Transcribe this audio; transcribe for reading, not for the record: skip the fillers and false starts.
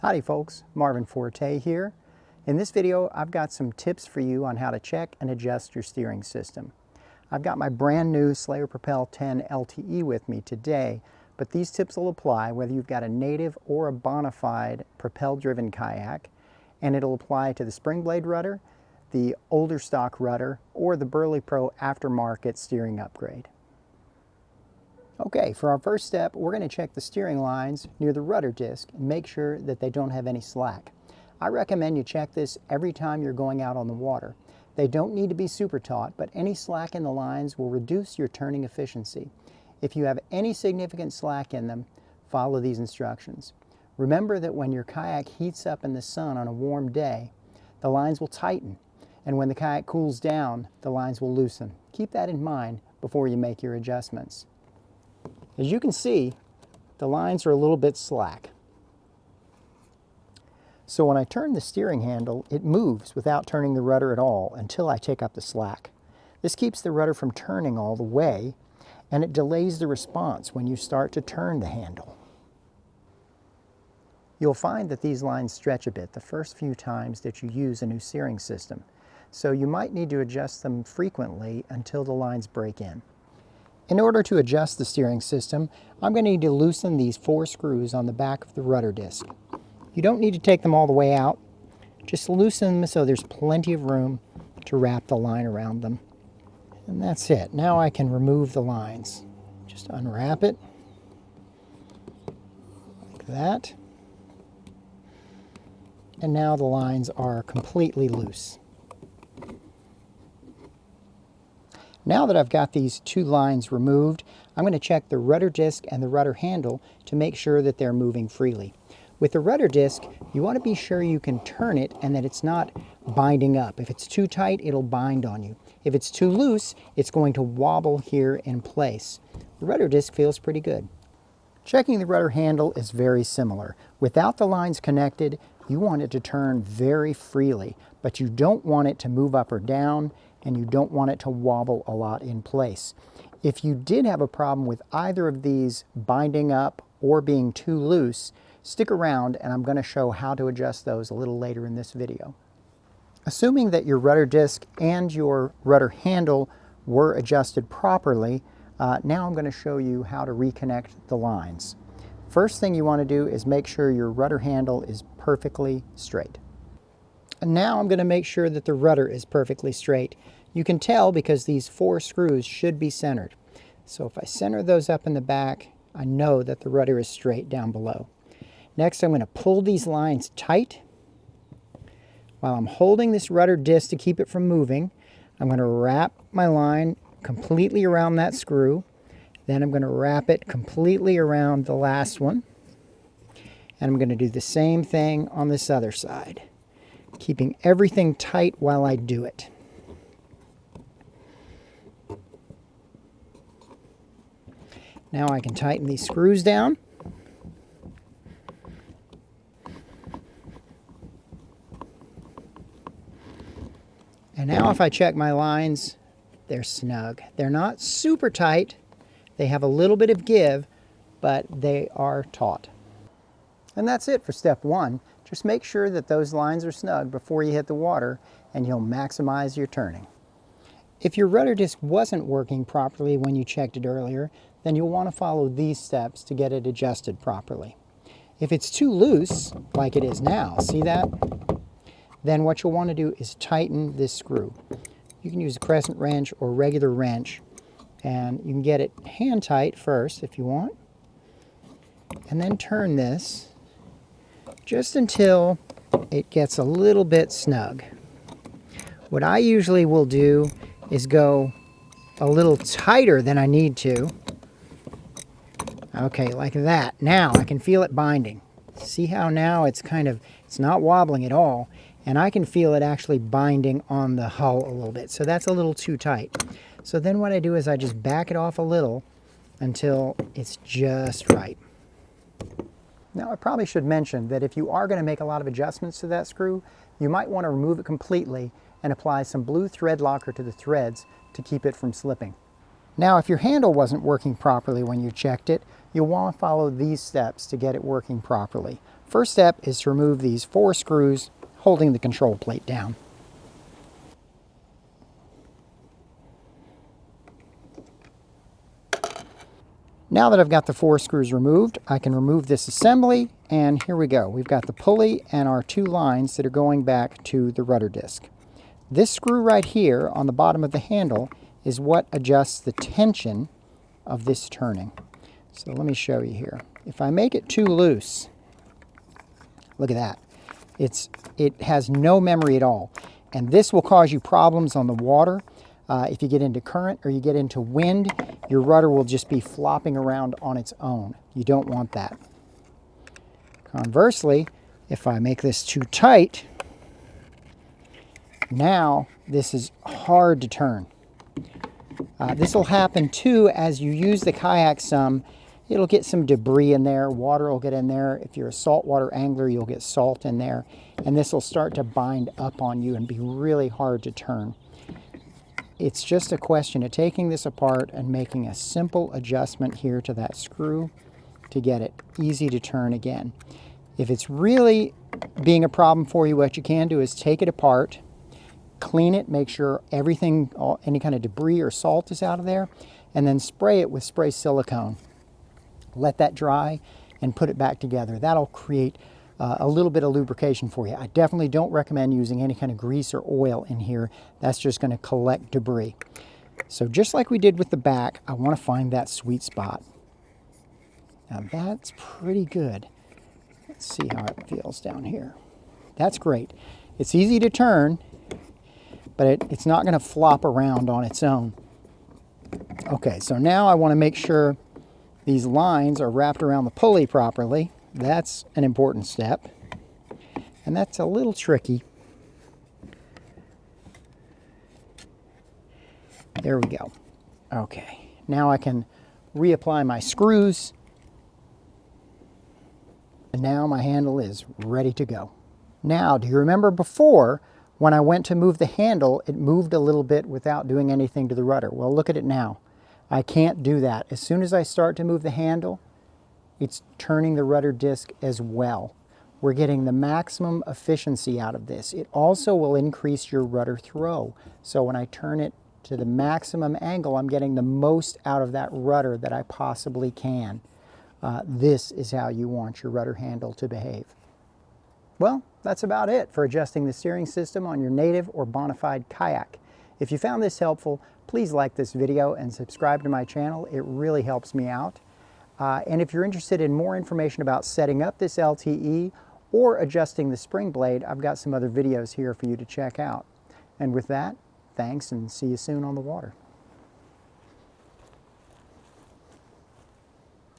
Howdy folks, Marvin Forte here. In this video, I've got some tips for you on how to check and adjust your steering system. I've got my brand new Slayer Propel 10 LTE with me today, but these tips will apply whether you've got a Native or a Bonafide Propel-driven kayak, and it'll apply to the Springblade Rudder, the older stock rudder, or the BerleyPro aftermarket steering upgrade. Okay, for our first step, we're going to check the steering lines near the rudder disc and make sure that they don't have any slack. I recommend you check this every time you're going out on the water. They don't need to be super taut, but any slack in the lines will reduce your turning efficiency. If you have any significant slack in them, follow these instructions. Remember that when your kayak heats up in the sun on a warm day, the lines will tighten, and when the kayak cools down, the lines will loosen. Keep that in mind before you make your adjustments. As you can see, the lines are a little bit slack. So when I turn the steering handle, it moves without turning the rudder at all until I take up the slack. This keeps the rudder from turning all the way, and it delays the response when you start to turn the handle. You'll find that these lines stretch a bit the first few times that you use a new steering system, so you might need to adjust them frequently until the lines break in. In order to adjust the steering system, I'm going to need to loosen these 4 screws on the back of the rudder disc. You don't need to take them all the way out. Just loosen them so there's plenty of room to wrap the line around them. And that's it. Now I can remove the lines. Just unwrap it like that. And now the lines are completely loose. Now that I've got these 2 lines removed, I'm going to check the rudder disc and the rudder handle to make sure that they're moving freely. With the rudder disc, you want to be sure you can turn it and that it's not binding up. If it's too tight, it'll bind on you. If it's too loose, it's going to wobble here in place. The rudder disc feels pretty good. Checking the rudder handle is very similar. Without the lines connected, you want it to turn very freely, but you don't want it to move up or down, and you don't want it to wobble a lot in place. If you did have a problem with either of these binding up or being too loose, stick around and I'm going to show how to adjust those a little later in this video. Assuming that your rudder disc and your rudder handle were adjusted properly, now I'm going to show you how to reconnect the lines. First thing you want to do is make sure your rudder handle is perfectly straight. And now I'm going to make sure that the rudder is perfectly straight. You can tell because these 4 screws should be centered. So if I center those up in the back, I know that the rudder is straight down below. Next, I'm going to pull these lines tight. While I'm holding this rudder disc to keep it from moving, I'm going to wrap my line completely around that screw. Then I'm going to wrap it completely around the last one. And I'm going to do the same thing on this other side, keeping everything tight while I do it. Now I can tighten these screws down. And now if I check my lines, they're snug. They're not super tight. They have a little bit of give, but they are taut. And that's it for step 1. Just make sure that those lines are snug before you hit the water, and you'll maximize your turning. If your rudder disc wasn't working properly when you checked it earlier, then you'll want to follow these steps to get it adjusted properly. If it's too loose, like it is now, see that? Then what you'll want to do is tighten this screw. You can use a crescent wrench or regular wrench, and you can get it hand tight first if you want, and then turn this just until it gets a little bit snug. What I usually will do is go a little tighter than I need to. Okay, like that. Now I can feel it binding. See how now it's not wobbling at all, and I can feel it actually binding on the hull a little bit. So that's a little too tight. So then what I do is I just back it off a little until it's just right. Now I probably should mention that if you are going to make a lot of adjustments to that screw, you might want to remove it completely and apply some blue thread locker to the threads to keep it from slipping. Now if your handle wasn't working properly when you checked it, you'll want to follow these steps to get it working properly. First step is to remove these 4 screws holding the control plate down. Now that I've got the 4 screws removed, I can remove this assembly, and here we go. We've got the pulley and our 2 lines that are going back to the rudder disc. This screw right here on the bottom of the handle is what adjusts the tension of this turning. So let me show you here. If I make it too loose, look at that. It has no memory at all. And this will cause you problems on the water. If you get into current or you get into wind, your rudder will just be flopping around on its own. You don't want that. Conversely, if I make this too tight, now this is hard to turn. This will happen too as you use the kayak some. It'll get some debris in there, water will get in there. If you're a saltwater angler, you'll get salt in there, and this will start to bind up on you and be really hard to turn. It's just a question of taking this apart and making a simple adjustment here to that screw to get it easy to turn again. If it's really being a problem for you, what you can do is take it apart, clean it, make sure everything, any kind of debris or salt is out of there, and then spray it with spray silicone. Let that dry and put it back together. That'll create a little bit of lubrication for you. I definitely don't recommend using any kind of grease or oil in here. That's just going to collect debris. So just like we did with the back, I want to find that sweet spot. Now that's pretty good. Let's see how it feels down here. That's great. It's easy to turn, but it's not going to flop around on its own. Okay, so now I want to make sure these lines are wrapped around the pulley properly. That's an important step, and that's a little tricky. There we go. Okay, now I can reapply my screws, and now my handle is ready to go. Now, do you remember before when I went to move the handle, it moved a little bit without doing anything to the rudder? Well, look at it now. I can't do that. As soon as I start to move the handle, it's turning the rudder disc as well. We're getting the maximum efficiency out of this. It also will increase your rudder throw. So when I turn it to the maximum angle, I'm getting the most out of that rudder that I possibly can. This is how you want your rudder handle to behave. Well, that's about it for adjusting the steering system on your Native or Bonafide kayak. If you found this helpful, please like this video and subscribe to my channel. It really helps me out. And if you're interested in more information about setting up this LTE or adjusting the spring blade, I've got some other videos here for you to check out. And with that, thanks and see you soon on the water.